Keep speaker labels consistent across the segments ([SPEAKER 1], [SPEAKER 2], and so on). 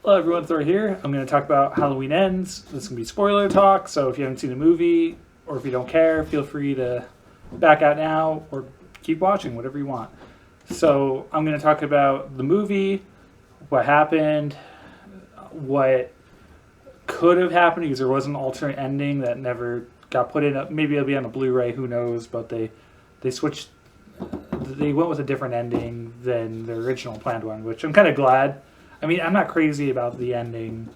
[SPEAKER 1] Hello everyone, Thor here. I'm going to talk about Halloween Ends. This is going to be spoiler talk, so if you haven't seen the movie, or if you don't care, feel free to back out now, or keep watching, whatever you want. So I'm going to talk about the movie, what happened, what could have happened, because there was an alternate ending that never got put in. Maybe it'll be on a Blu-ray, who knows, but they switched, they went with a different ending than the original planned one, which I'm kind of glad. I mean, I'm not crazy about the ending,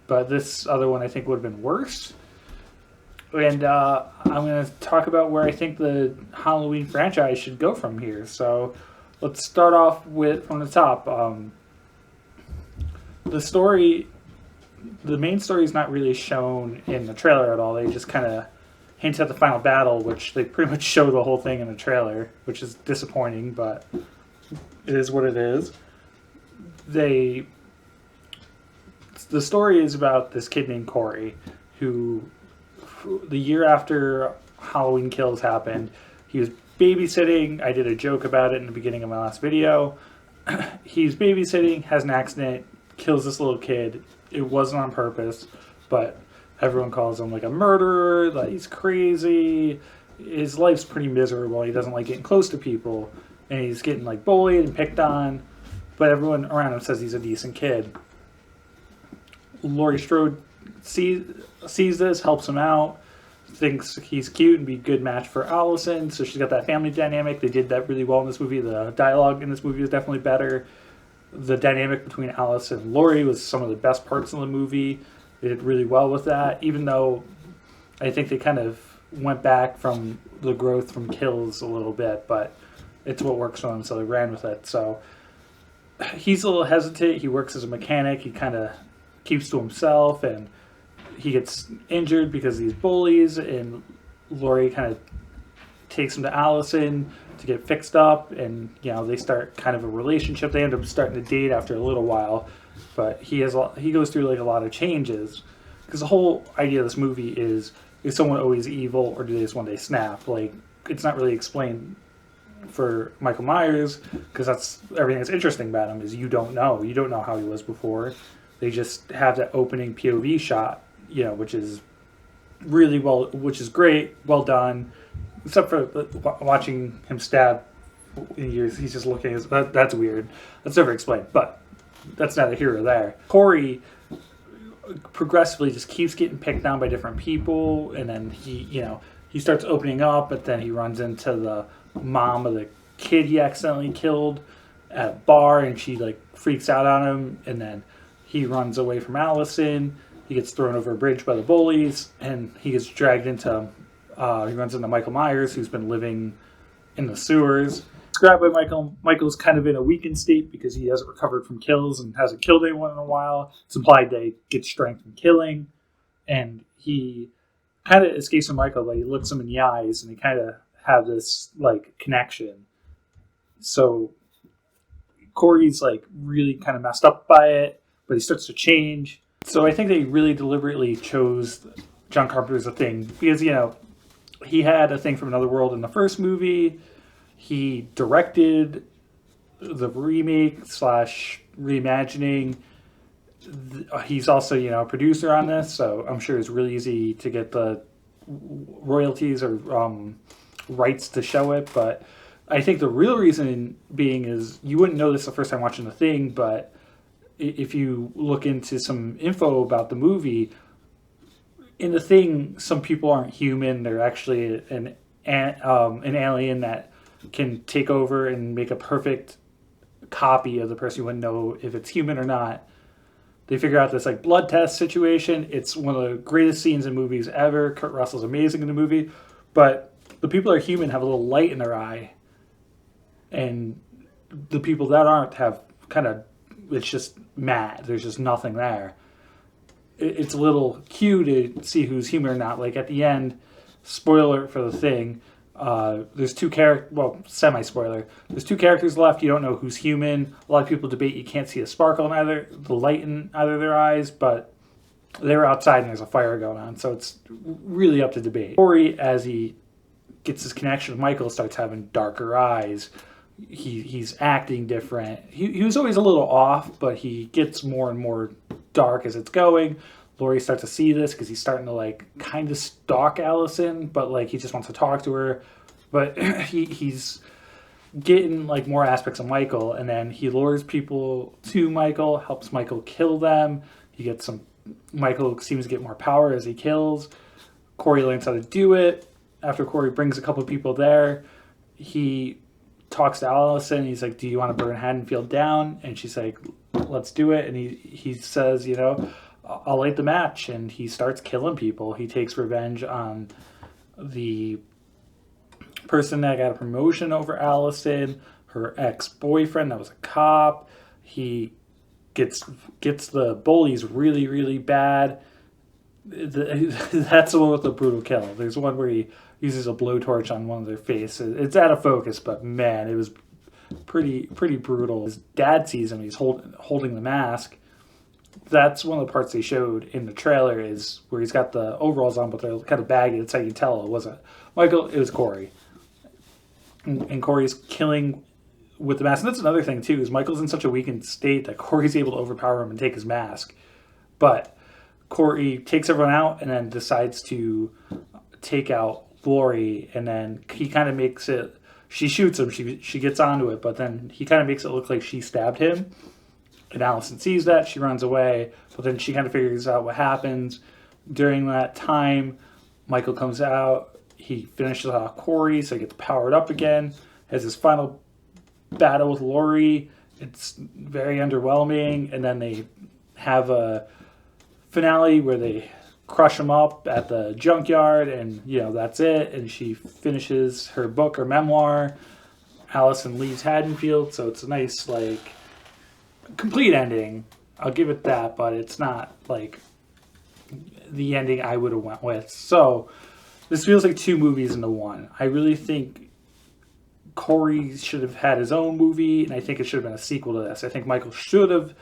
[SPEAKER 1] but this other one I think would have been worse. And I'm going to talk about where I think the Halloween franchise should go from here. So let's start off from the top. The main story is not really shown in the trailer at all. They just kind of hint at the final battle, which they pretty much show the whole thing in the trailer, which is disappointing, but it is what it is. The story is about this kid named Corey, who the year after Halloween Kills happened, he was babysitting. I did a joke about it in the beginning of my last video. He's babysitting, has an accident, kills this little kid. It wasn't on purpose, but everyone calls him like a murderer, that he's crazy. His life's pretty miserable. He doesn't like getting close to people, and he's getting like bullied and picked on, but everyone around him says he's a decent kid. Laurie Strode sees this, helps him out, thinks he's cute and be a good match for Allison, so she's got that family dynamic. They did that really well in this movie. The dialogue in this movie is definitely better. The dynamic between Alice and Laurie was some of the best parts of the movie. They did really well with that, even though I think they kind of went back from the growth from Kills a little bit, but it's what works for them, so they ran with it. So he's a little hesitant. He works as a mechanic. He kind of keeps to himself, and he gets injured because of these bullies, and Laurie kind of takes him to Allison to get fixed up, and they start kind of a relationship. They end up starting to date after a little while, but he goes through like a lot of changes, because the whole idea of this movie is someone always evil, or do they just one day snap? Like, it's not really explained for Michael Myers, because that's everything that's interesting about him, is you don't know how he was before. They just have that opening POV shot, which is really which is great, well done, except for watching him stab in years. He's just looking, that's weird. That's never explained, but that's neither here or there. Corey progressively just keeps getting picked on by different people, and then he starts opening up, but then he runs into the mom of the kid he accidentally killed at a bar, and she like freaks out on him, and then he runs away from Allison. He gets thrown over a bridge by the bullies, and he gets dragged into, he runs into Michael Myers, who's been living in the sewers. Grabbed by Michael. Michael's kind of in a weakened state because he hasn't recovered from kills and hasn't killed anyone in a while. It's implied they get strength from killing, and he kind of escapes from Michael, but he looks him in the eyes, and they kind of have this like connection. So Corey's like really kind of messed up by it, but he starts to change. So I think they really deliberately chose John Carpenter as a Thing, because, he had a thing from another world in the first movie. He directed the remake / reimagining. He's also, a producer on this, so I'm sure it's really easy to get the royalties or rights to show it. But I think the real reason being is, you wouldn't know this the first time watching The Thing, but if you look into some info about the movie, in The Thing, some people aren't human. They're actually an alien that can take over and make a perfect copy of the person. You wouldn't know if it's human or not. They figure out this like blood test situation. It's one of the greatest scenes in movies ever. Kurt Russell's amazing in the movie, but the people that are human have a little light in their eye, and the people that aren't have kind of, it's just mad. There's just nothing there. It's a little cue to see who's human or not. Like at the end, spoiler for The Thing, there's two semi-spoiler. There's two characters left. You don't know who's human. A lot of people debate you can't see a sparkle in the light in either of their eyes, but they're outside and there's a fire going on. So it's really up to debate. Corey, as he gets his connection with Michael, starts having darker eyes. He's acting different. He was always a little off, but he gets more and more dark as it's going. Laurie starts to see this because he's starting to like kind of stalk Allison, but like he just wants to talk to her. But he's getting like more aspects of Michael, and then he lures people to Michael, helps Michael kill them. He gets some. Michael seems to get more power as he kills. Corey learns how to do it. After Corey brings a couple of people there, he talks to Allison. He's like, "Do you want to burn Haddonfield down?" And she's like, "Let's do it." And he says, "I'll light the match." And he starts killing people. He takes revenge on the person that got a promotion over Allison, her ex-boyfriend that was a cop. He gets the bullies really, really bad. That's the one with the brutal kill. There's one where he uses a blowtorch on one of their faces. It's out of focus, but man, it was pretty brutal. His dad sees him. He's holding the mask. That's one of the parts they showed in the trailer, is where he's got the overalls on, but they're kind of baggy. That's how you tell it wasn't Michael. It was Corey. And Corey's killing with the mask. And that's another thing, too, is Michael's in such a weakened state that Corey's able to overpower him and take his mask. But Corey takes everyone out and then decides to take out Laurie. And then he kind of makes it... She shoots him. She gets onto it. But then he kind of makes it look like she stabbed him. And Allison sees that. She runs away. But then she kind of figures out what happens. During that time, Michael comes out. He finishes off Corey, so he gets powered up again. Has his final battle with Laurie. It's very underwhelming. And then they have a finale where they crush him up at the junkyard, and that's it. And she finishes her book or memoir. Allison leaves Haddonfield, so it's a nice complete ending. I'll give it that, but it's not like the ending I would have went with. So this feels like two movies into one. I really think Corey should have had his own movie, and I think it should have been a sequel to this. I think Michael should have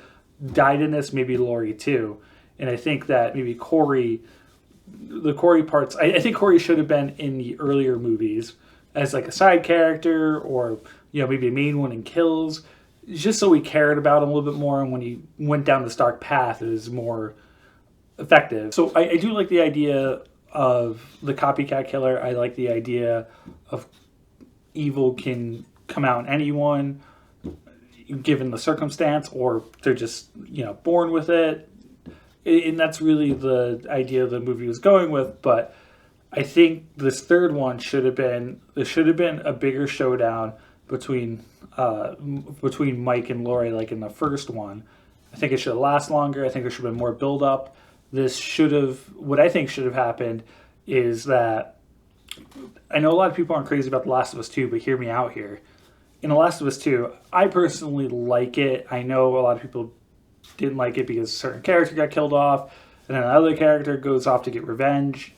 [SPEAKER 1] died in this, maybe Laurie too. And I think that maybe the Corey parts, I think Corey should have been in the earlier movies as like a side character, or maybe a main one in Kills, just so we cared about him a little bit more, and when he went down this dark path, it was more effective. So I do like the idea of the copycat killer. I like the idea of evil can come out in anyone given the circumstance, or they're just born with it, and that's really the idea the movie was going with. But I think this third one should have been a bigger showdown between Mike and Laurie, like in the first one. I think it should have lasted longer. I think there should have been more build up. What I think should have happened is that, I know a lot of people aren't crazy about The Last of Us 2, but hear me out here. In The Last of Us 2, I personally like it. I know a lot of people didn't like it because a certain character got killed off, and then another character goes off to get revenge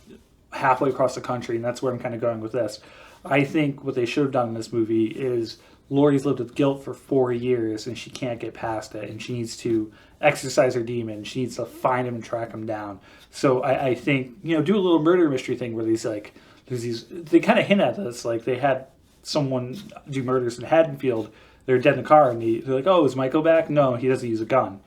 [SPEAKER 1] halfway across the country, and that's where I'm kind of going with this. I think what they should have done in this movie is Laurie's lived with guilt for 4 years, and she can't get past it, and she needs to exercise her demon. She needs to find him and track him down. So I think, do a little murder mystery thing where they kind of hint at this, like they had someone do murders in Haddonfield. They're dead in the car, and they're like, "Oh, is Michael back?" No, he doesn't use a gun.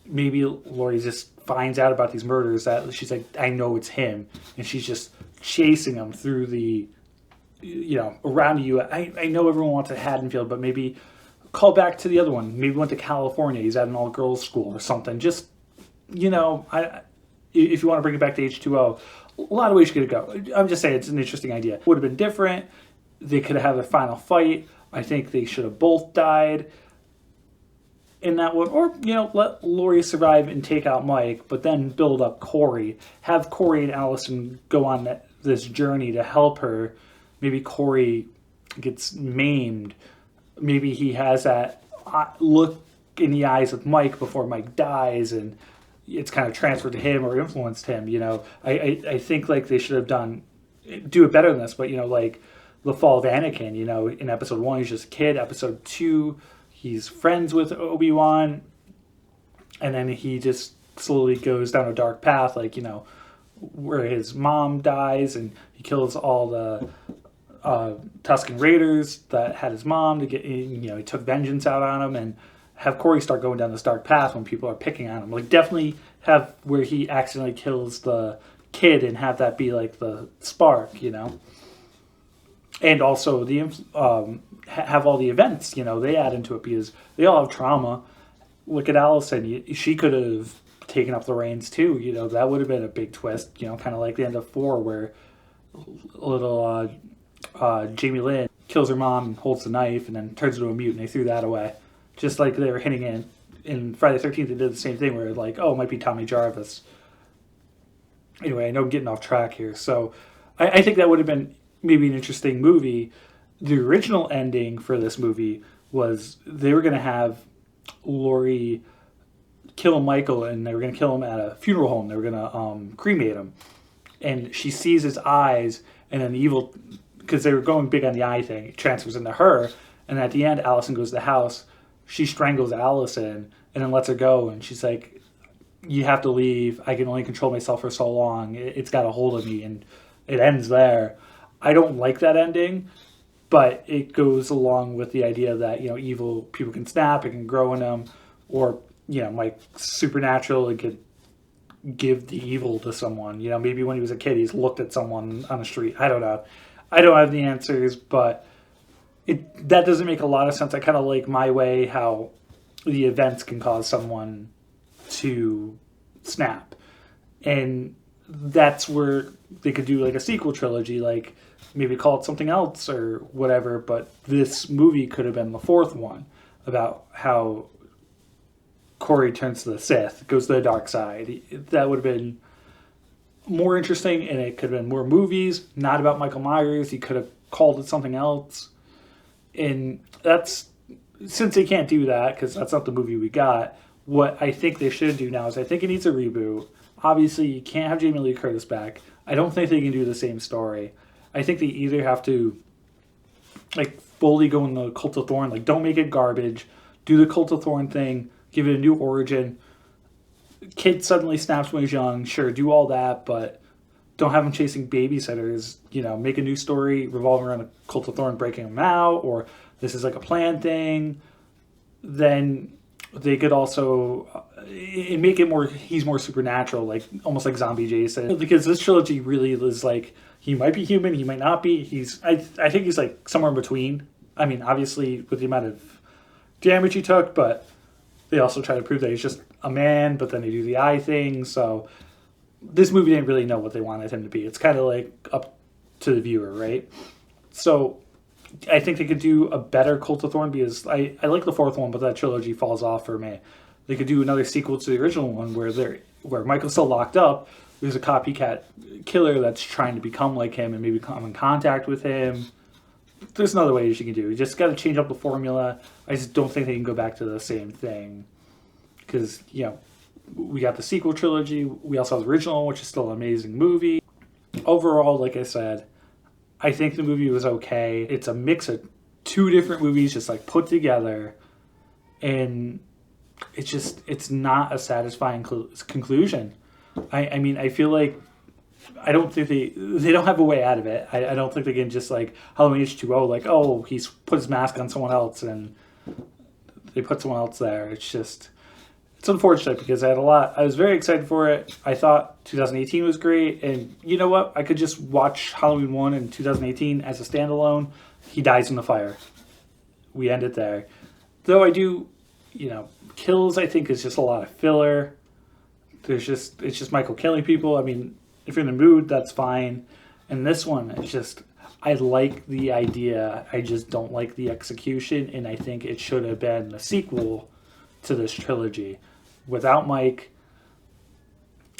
[SPEAKER 1] Maybe Laurie just finds out about these murders, that she's like, "I know it's him," and she's just chasing him through the, around you. I know everyone wants a Haddonfield, but maybe call back to the other one. Maybe went to California. He's at an all-girls school or something. Just, if you want to bring it back to H2O, a lot of ways you could go. I'm just saying it's an interesting idea. Would have been different. They could have had a final fight. I think they should have both died in that one. Or, let Laurie survive and take out Mike, but then build up Corey. Have Corey and Allison go on this journey to help her. Maybe Corey gets maimed. Maybe he has that look in the eyes of Mike before Mike dies, and it's kind of transferred to him or influenced him. I think they should have do it better than this. But like the fall of Anakin. In episode 1 he's just a kid. Episode 2 he's friends with Obi-Wan, and then he just slowly goes down a dark path. Where his mom dies, and he kills all the Tusken Raiders that had his mom to get, he took vengeance out on him, and have Corey start going down this dark path when people are picking on him. Like, definitely have where he accidentally kills the kid and have that be like the spark, you know. And also have all the events, you know, they add into it because they all have trauma. Look at Allison; she could have taken up the reins too. You know, that would have been a big twist. You know, kind of like the end of Thor, where little Jamie Lynn kills her mom and holds the knife and then turns into a mutant. They threw that away, just like they were hinting in Friday the 13th. They did the same thing where like, oh, it might be Tommy Jarvis. Anyway, I know I'm getting off track here, so I think that would have been maybe an interesting movie. The original ending for this movie was they were going to have Laurie kill Michael, and they were going to kill him at a funeral home. They were going to cremate him, and she sees his eyes, and then the evil, because they were going big on the eye thing, it transfers into her, and at the end, Allison goes to the house, she strangles Allison, and then lets her go, and she's like, you have to leave, I can only control myself for so long, it's got a hold of me, and it ends there. I don't like that ending, but it goes along with the idea that, you know, evil people can snap, it can grow in them, or, you know, like supernatural, it could give the evil to someone. You know, maybe when he was a kid, he's looked at someone on the street. I don't know. I don't have the answers, but that doesn't make a lot of sense. I kind of like My Way, how the events can cause someone to snap. And that's where they could do like a sequel trilogy, like maybe call it something else or whatever, but this movie could have been the fourth one about how Corey turns to the Sith, goes to the dark side. That would have been more interesting, and it could have been more movies, not about Michael Myers. He could have called it something else. And that's, since they can't do that, because that's not the movie we got, what I think they should do now is I think it needs a reboot. Obviously, you can't have Jamie Lee Curtis back. I don't think they can do the same story. I think they either have to, like, fully go in the Cult of Thorn, like, don't make it garbage, do the Cult of Thorn thing, give it a new origin. Kid suddenly snaps when he's young, sure, do all that, but don't have him chasing babysitters. You know, make a new story revolving around the Cult of Thorn breaking him out, or this is like a planned thing. Then they could also make it more, he's more supernatural, like almost like Zombie Jason. Because this trilogy really is like, he might be human, he might not be. I think he's like somewhere in between. I mean, obviously with the amount of damage he took, but they also try to prove that he's just a man, but then they do the eye thing. So this movie didn't really know what they wanted him to be. It's kind of like up to the viewer, right? So I think they could do a better Cult of Thorn, because I like the fourth one, but that trilogy falls off for me. They could do another sequel to the original one where Michael's still locked up. There's a copycat killer that's trying to become like him and maybe come in contact with him. There's another ways you can do it. You just got to change up the formula. I just don't think they can go back to the same thing. Because, you know, we got the sequel trilogy. We also have the original, which is still an amazing movie. Overall, like I said, I think the movie was okay. It's a mix of two different movies just like put together. And it's not a satisfying conclusion. I mean, I feel like I don't think they don't have a way out of it. I don't think they can just like Halloween H2O, like, oh, he's put his mask on someone else and they put someone else there. It's unfortunate because I was very excited for it. I thought 2018 was great, and you know what? I could just watch Halloween 1 in 2018 as a standalone. He dies in the fire. We end it there. Though I do, you know, kills I think is just a lot of filler. It's just Michael killing people. I mean, if you're in the mood, that's fine. And this one, it's just, I like the idea. I just don't like the execution. And I think it should have been the sequel to this trilogy. Without Mike,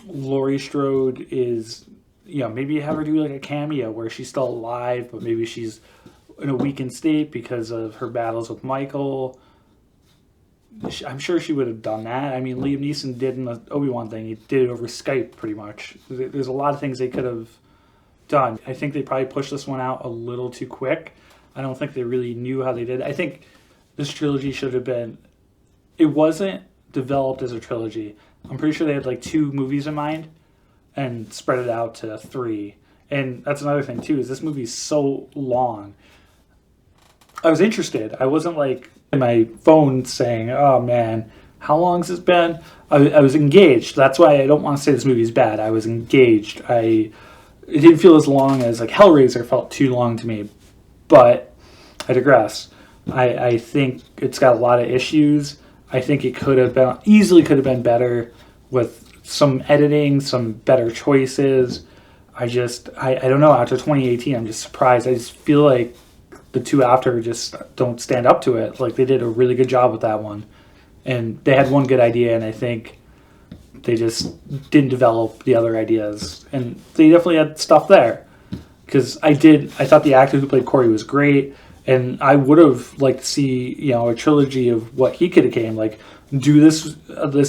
[SPEAKER 1] Laurie Strode is, you know, maybe have her do like a cameo where she's still alive, but maybe she's in a weakened state because of her battles with Michael. I'm sure she would have done that. I mean, Liam Neeson did in the Obi-Wan thing. He did it over Skype, pretty much. There's a lot of things they could have done. I think they probably pushed this one out a little too quick. I don't think they really knew how they did it. I think this trilogy should have been... It wasn't developed as a trilogy. I'm pretty sure they had like 2 movies in mind and spread it out to 3. And that's another thing, too, is this movie's so long. I was interested. I wasn't like... my phone saying, "Oh man, how long has this been?" I was engaged. That's why I don't want to say this movie's bad. I was engaged. It didn't feel as long as like Hellraiser felt too long to me, but I digress. I think it's got a lot of issues. I think it could have been better with some editing, some better choices. I don't know. After 2018, I'm just surprised. I just feel like the two after just don't stand up to it. Like they did a really good job with that one, and they had one good idea, and I think they just didn't develop the other ideas. And they definitely had stuff there because I thought the actor who played Corey was great, and I would have liked to see a trilogy of what he could have came like. Do this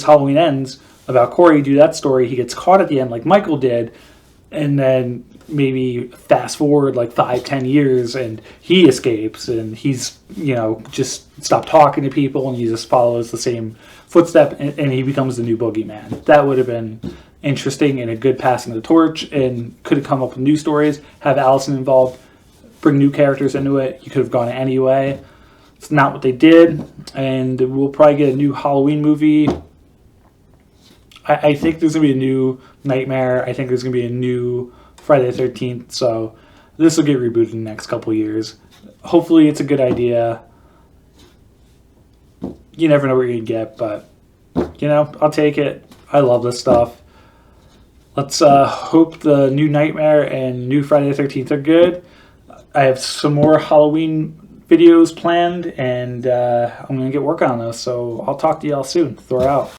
[SPEAKER 1] Halloween Ends about Corey. Do that story. He gets caught at the end like Michael did, and then maybe fast forward like 5-10 years and he escapes and he's just stopped talking to people and he just follows the same footstep and he becomes the new boogeyman. That would have been interesting and a good passing of the torch, and could have come up with new stories, have Allison involved, bring new characters into it. You could have gone anyway. It's not what they did, and we'll probably get a new Halloween movie. I think there's going to be a new Nightmare. I think there's going to be a new Friday the 13th. So this will get rebooted in the next couple of years. Hopefully it's a good idea. You never know what you're going to get, but, I'll take it. I love this stuff. Let's hope the new Nightmare and new Friday the 13th are good. I have some more Halloween videos planned, and I'm going to get working on those. So I'll talk to y'all soon. Thor out.